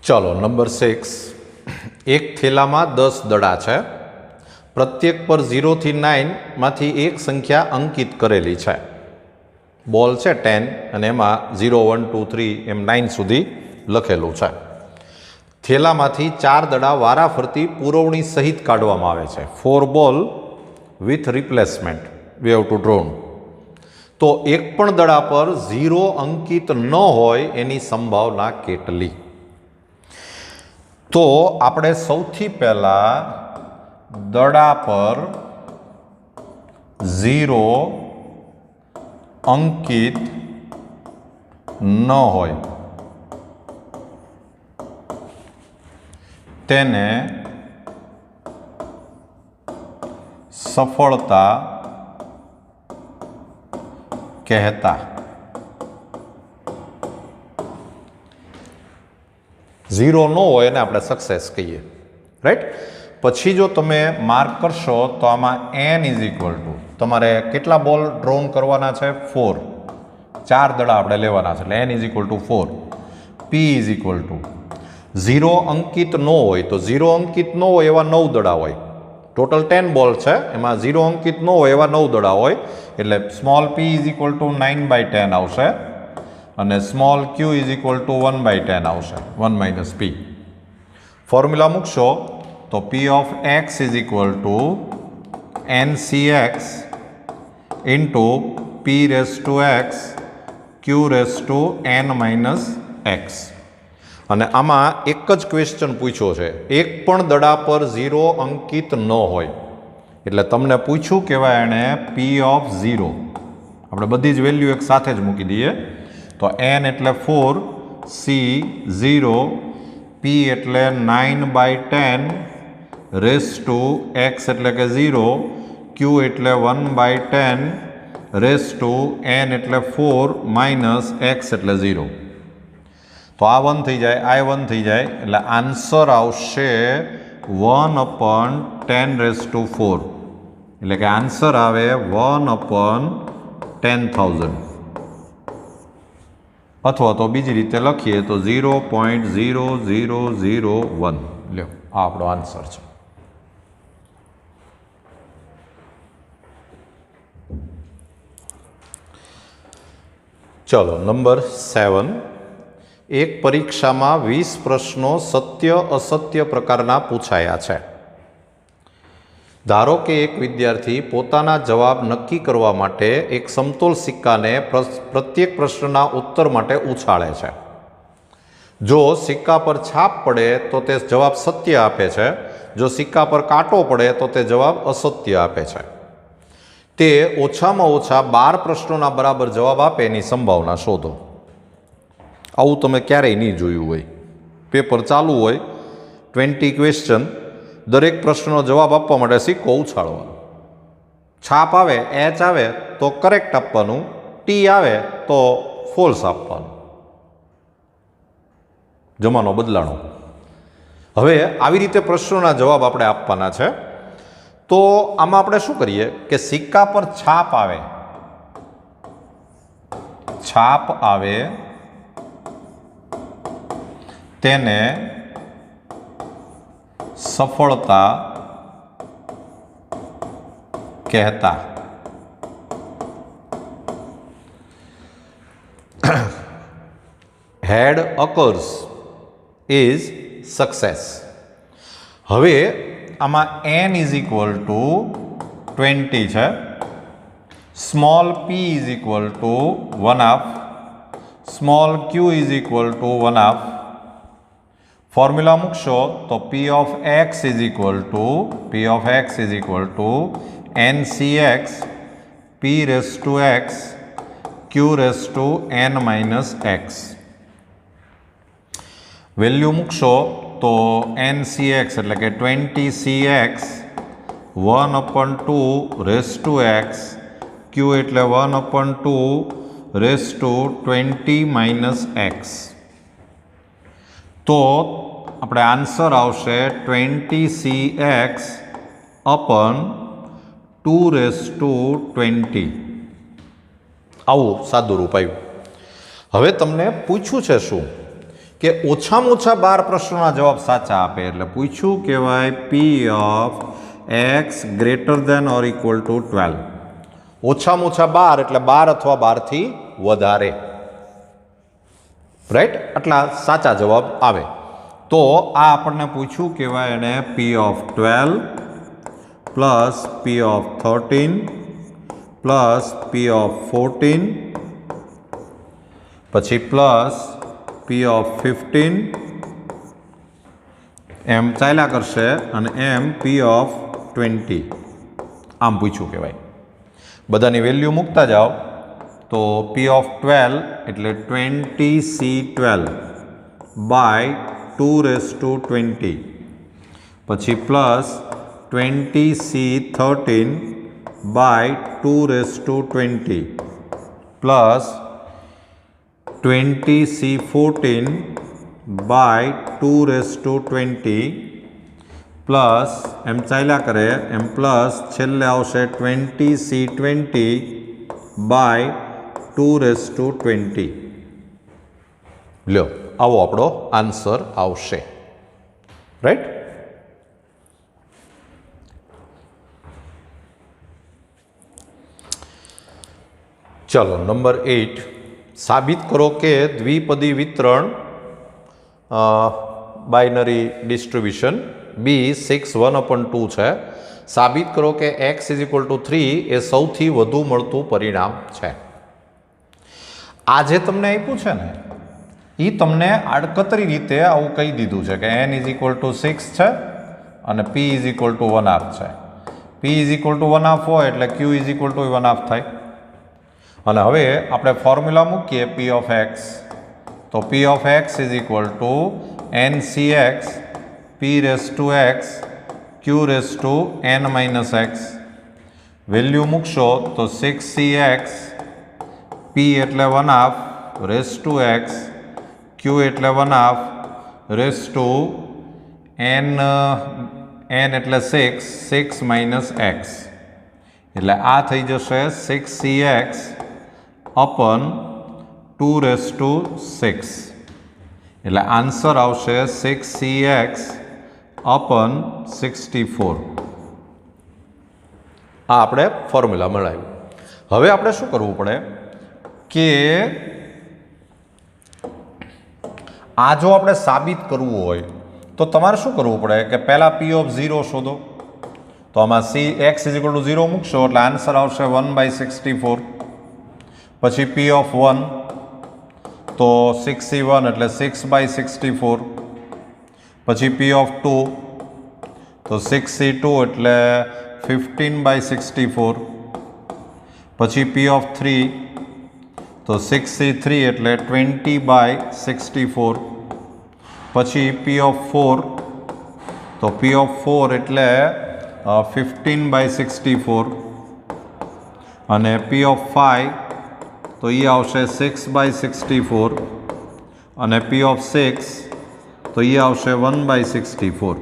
चलो नंबर 6 एक थेला में 10 दड़ा है। प्रत्येक पर 0 થી 9 मांथी एक संख्या अंकित करेली है। बॉल है 10 और एम 0 1 2 3 एम 9 सुधी लखेलू है। थेला मांथी 4 दड़ा वाराफरती पुरवणी सहित काढवामां आवे छे। 4 ball with replacement we have to drawn. तो एक पण दड़ा पर 0 अंकित न होय एनी संभावना केटली? तो आपणे सौथी पहला दड़ा पर 0 अंकित न होय तेने सफलता कहता। 0 न होय ने आपणे सक्सेस कहीए, राइट। पछी जो तमे मार्क करशो तो आमां n इज इक्वल टू तमारे केटला बॉल ड्रोन करवाना छे? 4। 4 दड़ा आपणे लेवाना छे એટલે n is equal to 4। p is equal to 0 अंकित न होय तो 0 अंकित न होय एवा 9 दड़ा होय। टोटल 10 बॉल है एमां 0 अंकित न होय एवा 9 दड़ा होय એટલે small p is equal to 9/10 आवशे અને small q is equal to 1/10 आवशे 1 - p। फॉर्म्युला मूकशो तो p of x is equal to ncx into p raise to x q raise to n - x। અને આમાં એક જ ક્વેશ્ચન પૂછ્યો છે, એક પણ દડા પર 0 અંકિત ન હોય એટલે તમને પૂછ્યું કહેવાય એણે p ઓફ 0। આપણે બધી જ વેલ્યુ એક સાથે જ મૂકી દઈએ તો n એટલે 4, c 0, p એટલે 9/10 રેસ ટુ x એટલે કે 0, q એટલે 1/10 રેસ ટુ n એટલે 4 માઇનસ x એટલે 0। तो आ 1 थी जाए, आ 1 थी जाए એટલે आंसर आवशे 1/10 रेस टू 4 એટલે કે आंसर आवे 1/10,000 अथवा तो बीजी रीते लखीए तो 0.0001। लो आ आपणो आंसर छे। चलो नंबर 7 एक परीक्षा में 20 प्रश्नों सत्य असत्य प्रकारना पूछाया है। धारो के एक विद्यार्थी पोताना जवाब नक्की करवा माटे एक समतोल सिक्का ने प्रत्येक प्रश्नना उत्तर माटे उछाळे छे। जो सिक्का पर छाप पड़े तो ते जवाब सत्य आपे छे, जो सिक्का पर कांटो पड़े तो ते जवाब असत्य आपे छे। ते ओछामां ओछा 12 प्रश्नोना बराबर जवाब आपे एनी संभावना शोधो। आવું તમે ક્યારેય નહીં જોયું હોય। પેપર ચાલુ હોય 20 ક્વેશ્ચન, દરેક પ્રશ્નનો જવાબ આપવા માટે સિક્કો ઉછાળવાનો। છાપ આવે એચ આવે તો કરેક્ટ આપવાનું, ટી આવે તો ફોલ્સ આપવાનું। જમાનો બદલાણો। હવે આવી રીતે પ્રશ્નોના જવાબ આપણે આપવાના છે। તો આમાં આપણે શું કરીએ કે સિક્કા પર છાપ આવે तेने सफलता कहता। Head occurs is success. हवे आमा n इज इक्वल टू 20 है, small p is equal to 1/2, small q is equal to 1/2। Formula मूकशो तो p of x is equal to ncx p raise to x q raise to n - x। Value मूकशो तो ncx એટલે કે 20cx 1/2 race to x, q એટલે 1/2 raise to 20 - x। तो આપણે answer આવશે 20cx upon 2/20। આવું સાદું રૂપ આવ્યું। હવે તમને પૂછ્યું છે શું કે ઓછામાં ઓછા 12 પ્રશ્નોના જવાબ સાચા આપે એટલે પૂછ્યું કહેવાય પી of x greater than or equal to 12. ઓછામાં ઓછા 12 એટલે 12 અથવા 12 થી વધારે, રાઈટ? આટલા સાચા જવાબ આવે. તો આ આપણને પૂછ્યું કહેવાય એને પી of 12 plus P of 13 plus P of 14 પછી પ્લસ પી ઓફ 15 એમ ચાલ્યા કરશે અને એમ પી ઓફ 20 આમ પૂછ્યું કહેવાય. બધાની વેલ્યુ મૂકતા જાઓ તો પી ઓફ 12 એટલે 20C12 બાય 2⁻20 પછી plus 20C13 by 2⁻20 plus 20C14 by 2⁻20 plus એમ ચાલ્યા કરે એમ પ્લસ છેલ્લે આવશે 20C20 બાય 2⁻20. લ્યો આવો આપણો આન્સર આવશે, રાઈટ? ચલો નંબર 8, સાબિત કરો કે દ્વિપદી વિતરણ બાઇનરી ડિસ્ટ્રીબ્યુશન B6(1/2) છે. સાબિત કરો કે x = 3 એ સૌથી વધુ મળતું પરિણામ છે. આ જે તમને આપ્યું છે ને એ તમને આડકતરી રીતે આવું કહી દીધું છે કે n = 6 છે અને p = 1/2 છે. p = 1/2 હોય એટલે q = 1/2 થાય. અને હવે આપણે ફોર્મ્યુલા મૂકીએ p of x, તો p of x = NCx p⁻x q⁻n−x. Value મૂકશો તો 6cx p એટલે 1/2 x q એટલે 1/2 n એટલે 6 - x એટલે આ થઈ જશે 6cx upon 2⁻6 એટલે આન્સર આવશે 6cx upon 64. આ આપણે ફોર્મ્યુલા મળાવ્યું. હવે આપણે શું કરવું પડે કે આ જો આપણે સાબિત કરવું હોય તો તમારે શું કરવું પડે કે પહેલાં p of 0 શોધો. તો આમાં x = 0 મૂકશો એટલે આન્સર આવશે 1/64. પછી p of 1 તો 6c1 એટલે 6/64. પછી p of 2 તો 6c2 એટલે 15/64. પછી p of 3 તો 6c3 એટલે 20/64. પછી p of 4 તો p of 4 એટલે 15/64 અને p of 5 તો એ આવશે 6/64 અને p of 6 તો એ આવશે 1/64.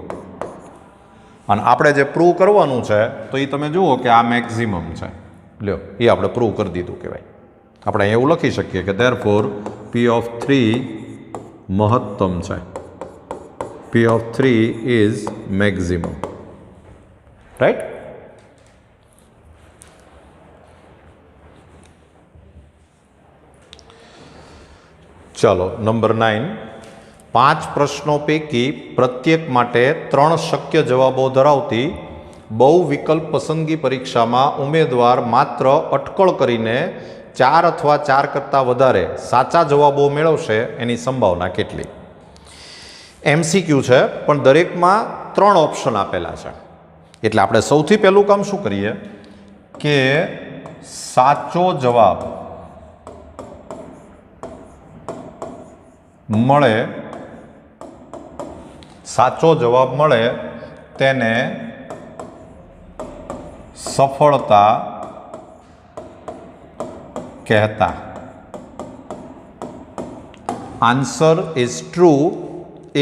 અને આપણે જે પ્રૂવ કરવાનું છે તો એ તમે જુઓ કે આ મેક્સિમમ છે. લ્યો એ આપણે પ્રૂવ કરી દીધું કહેવાય. આપણે એવું લખી શકીએ કે therefore p of 3 મહત્તમ છે. p of 3 is maximum, right? ચાલો નંબર 9, 5 પ્રશ્નો પૈકી પ્રત્યેક માટે 3 શક્ય જવાબો ધરાવતી બહુ વિકલ્પ પસંદગી પરીક્ષામાં ઉમેદવાર માત્ર અટકળ કરીને 4 અથવા 4 કરતાં વધારે સાચા જવાબો મેળવશે એની સંભાવના કેટલી? MCQ છે પણ દરેકમાં 3 ઓપ્શન આપેલા છે. એટલે આપણે સૌથી પહેલું કામ શું કરીએ કે સાચો જવાબ મળે તેને સફળતા કહેતા. Answer is true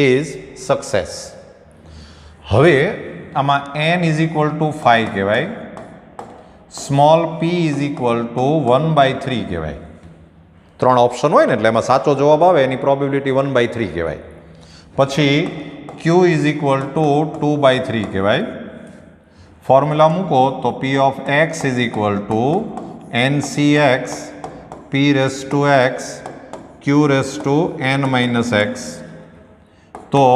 is success. હવે આમાં n = 5 કહેવાય, સ્મોલ p = 1/3 કહેવાય. 3 ઓપ્શન હોય ને એટલે એમાં સાચો જવાબ આવે એની પ્રોબેબિલિટી 1/3 કહેવાય. પછી Q ઇઝ ઇક્વલ ટુ 2/3 કહેવાય. ફોર્મ્યુલા મૂકો તો P of x is equal to NCx P raise to x Q raise to n minus x. તો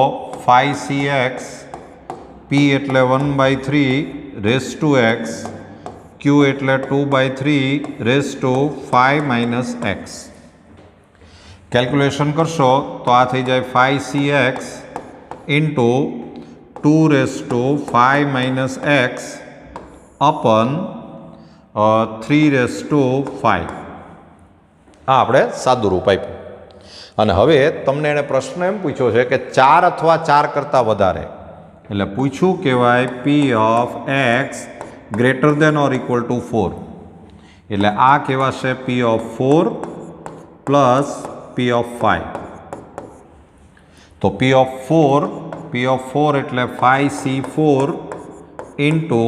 5CX P એટલે 1/3 રેસ ટુ x, Q એટલે 2/3 raise to 5 minus x. Calculation કરશો તો આ થઈ જાય 5CX into 2 raise to 5 minus x અપન 3 raise to 5. આ આપણે સાદું રૂપ આપ્યું. અને હવે તમને એણે પ્રશ્ન એમ પૂછ્યો છે કે 4 અથવા 4 કરતાં વધારે, એટલે પૂછ્યું કહેવાય P of x greater than or equal to 4. એટલે આ કહેવાશે P of 4 plus P of 5. તો P ઓફ 4 એટલે 5C4 into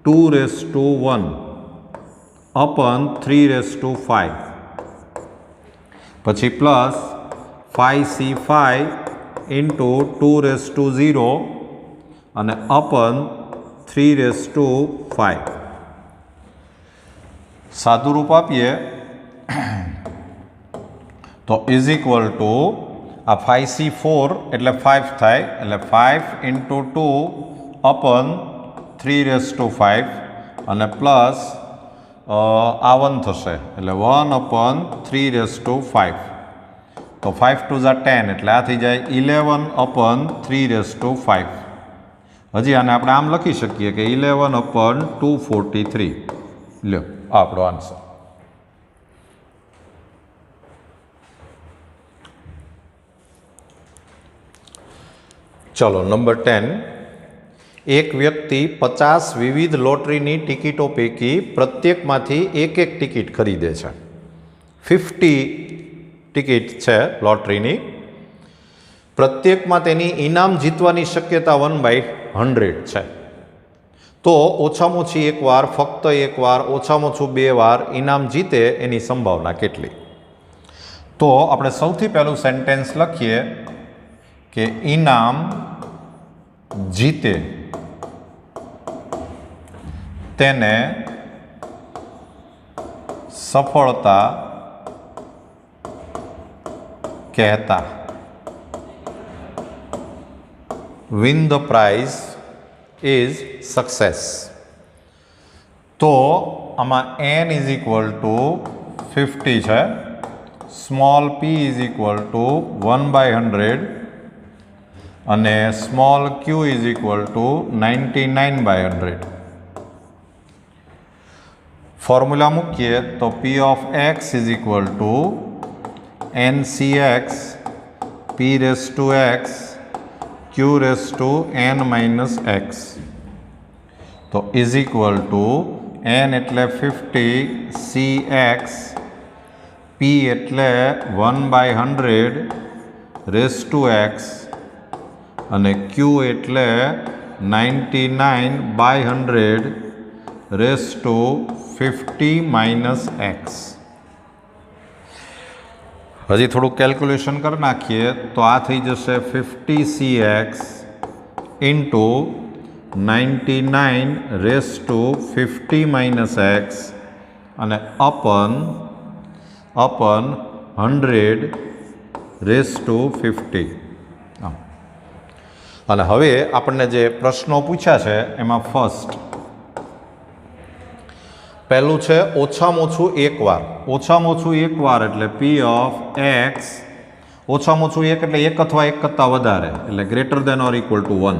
2 raise to 1 અપન 3 raise to 5. પછી plus 5C5 into 2 raise to 0 અને અપન 3 રેસ ટુ 5. સાદું રૂપ આપીએ તો ઇઝ ઇક્વલ ટુ આ 5C4 એટલે 5 થાય, એટલે 5 ઇન્ટુ 2 અપન 3 રેસ ટુ 5 અને પ્લસ આ 1 થશે એટલે 1 અપન 3 રેસ ટુ 5. તો 5 2 ઝા 10 એટલે આ થઈ જાય 11 અપન 3 રેસ ટુ 5. હજી આને આપણે આમ લખી શકીએ કે 11 અપન 243. લ્યો આપણો આન્સર. ચલો નંબર 10. એક વ્યક્તિ 50 વિવિધ લોટરીની ટિકિટો પૈકી પ્રત્યેકમાંથી એક ટિકિટ ખરીદે છે. 50 ટિકિટ છે લોટરીની. પ્રત્યેકમાં તેની ઇનામ જીતવાની શક્યતા 1/100 છે. તો ઓછામાં ઓછી એકવાર, ફક્ત એકવાર, ઓછામાં ઓછું 2 વાર ઇનામ જીતે એની સંભાવના કેટલી? તો આપણે સૌથી પહેલું સેન્ટેન્સ લખીએ કે ઇનામ જીતે તેને સફળતા કહેતા. Win the prize is success. તો આમાં n ઇઝ ઇક્વલ ટુ 50 છે, small p is equal to 1/100 અને small q is equal to 99/100. Formula મૂકીએ તો P of x is equal to NCx P raise to x Q raise to n minus x. તો is equal to n એટલે 50, CX P એટલે 1/100 raise to x અને Q એટલે 99/100 raise to 50 minus x. હજી થોડું calculation કરી નાખીએ તો આ થઈ જશે 50CX into 99 raise to 50 minus x અને અપન 100 રેસ ટુ 50. અને હવે આપણને જે પ્રશ્નો પૂછ્યા છે એમાં ફર્સ્ટ પહેલું છે ઓછામાં ઓછું એકવાર. ઓછામાં ઓછું એકવાર એટલે P ઓફ x, ઓછામાં ઓછું એક એટલે એક અથવા એક કરતાં વધારે એટલે greater than or equal to 1.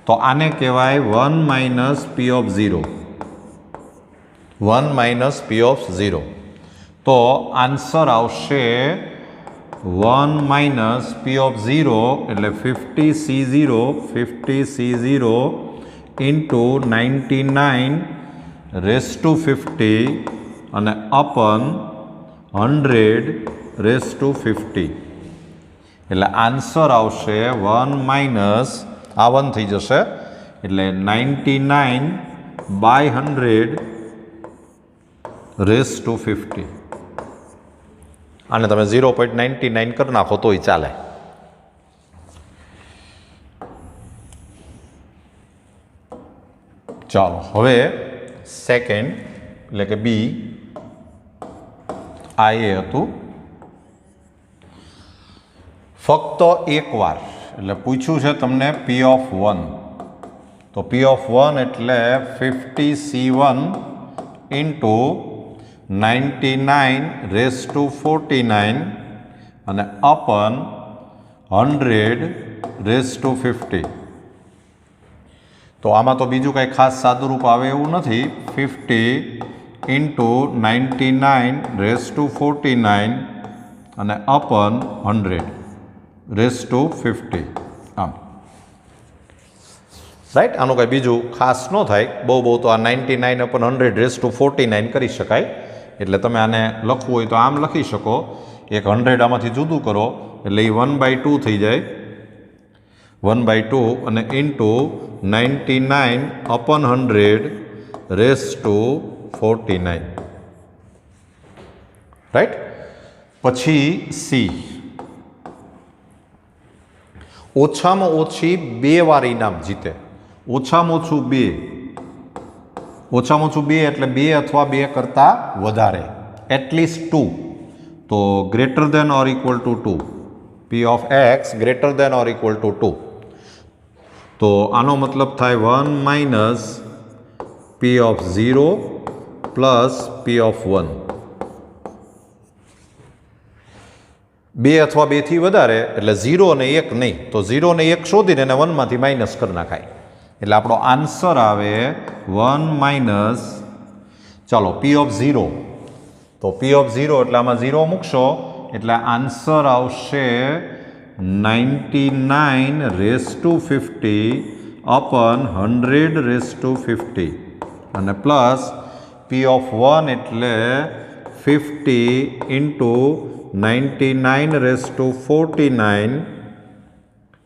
તો આને કહેવાય 1 minus P of 0. 1 minus P of 0. તો આન્સર આવશે 1 માઇનસ P ઓફ 0 એટલે 50C0 ઇન્ટુ 99 રેસ ટુ 50 અને અપન 100 રેસ ટુ 50. એટલે આન્સર આવશે 1 માઇનસ આ 1 થઈ જશે એટલે 99/100 રેસ ટુ 50. આને તમે 0.99 કરી નાખો તોય ચાલે. ચાલો હવે સેકન્ડ એટલે કે બી આ એ હતું. ફક્ત એકવાર એટલે પૂછ્યું છે તમને પી ઓફ 1, તો પી ઓફ 1 એટલે 50C1 ઇન્ટુ 99 અને અપન 100 તો આમાં તો બીજું કંઈ ખાસ સાદુરૂપ આવે એવું નથી. 50 ઇન્ટુ 99 અને અપન 100 આમ રાઈટ. આનું કાંઈ બીજું ખાસ ન થાય. બહુ તો આ 99 અપન 100 કરી શકાય. એટલે તમે આને લખવું હોય તો આમ લખી શકો. એક 100 આમાંથી જુદું કરો એટલે એ 1/2 થઈ જાય. 1/2 અને ઇન્ટુ 99 અપન 100 રાઈટ. પછી સી ઓછામાં ઓછી 2 વાર ઇનામ જીતે. ઓછામાં ઓછું 2 એટલે 2 અથવા 2 કરતાં વધારે. એટલીસ્ટ 2 તો greater than or equal to 2. P of x greater than or equal to 2. તો આનો મતલબ થાય 1 minus P of 0 plus P of 1. 2 અથવા 2 થી વધારે એટલે 0 અને 1 નહીં. તો 0 અને 1 શોધીને એને 1 માંથી માઇનસ કરી નાખાય. એટલે આપણો આન્સર આવે 1 માઇનસ, ચાલો પી ઓફ 0. તો પી ઓફ 0 એટલે આમાં 0 મૂકશો એટલે આન્સર આવશે 99 અપન 100 અને પ્લસ પી ઓફ 1 એટલે 50 ઇન્ટુ 99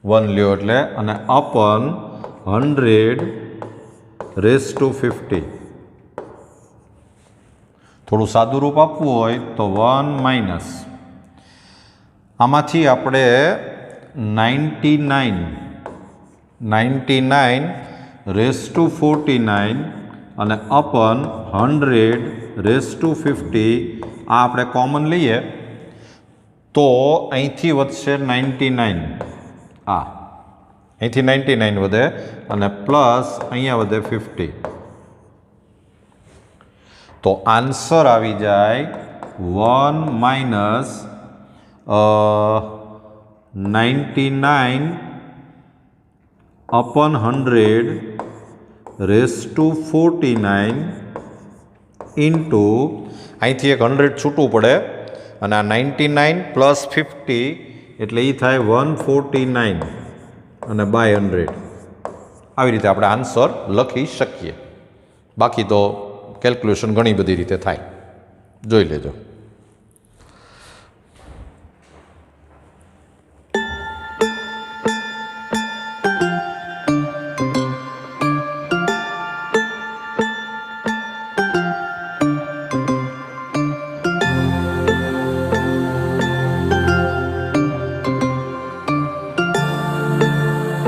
1 લ્યો એટલે અને અપન 100 થોડું સાદું રૂપ આપવું હોય તો 1 માઇનસ આમાંથી આપણે 99 અને અપન 100 આ આપણે કોમન લઈએ તો અહીંથી વધશે 99. અહીંથી 99 વધે અને પ્લસ અહીંયા વધે 50. તો આન્સર આવી જાય 1 માઇનસ 99 અપન 100 ઇન્ટુ અહીંથી એક 100 છૂટવું પડે અને આ 99 પ્લસ 50 એટલે એ થાય 149 અને બાય 100. આવી રીતે આપણે આન્સર લખી શકીએ. બાકી તો કેલ્ક્યુલેશન ઘણી બધી રીતે થાય, જોઈ લેજો.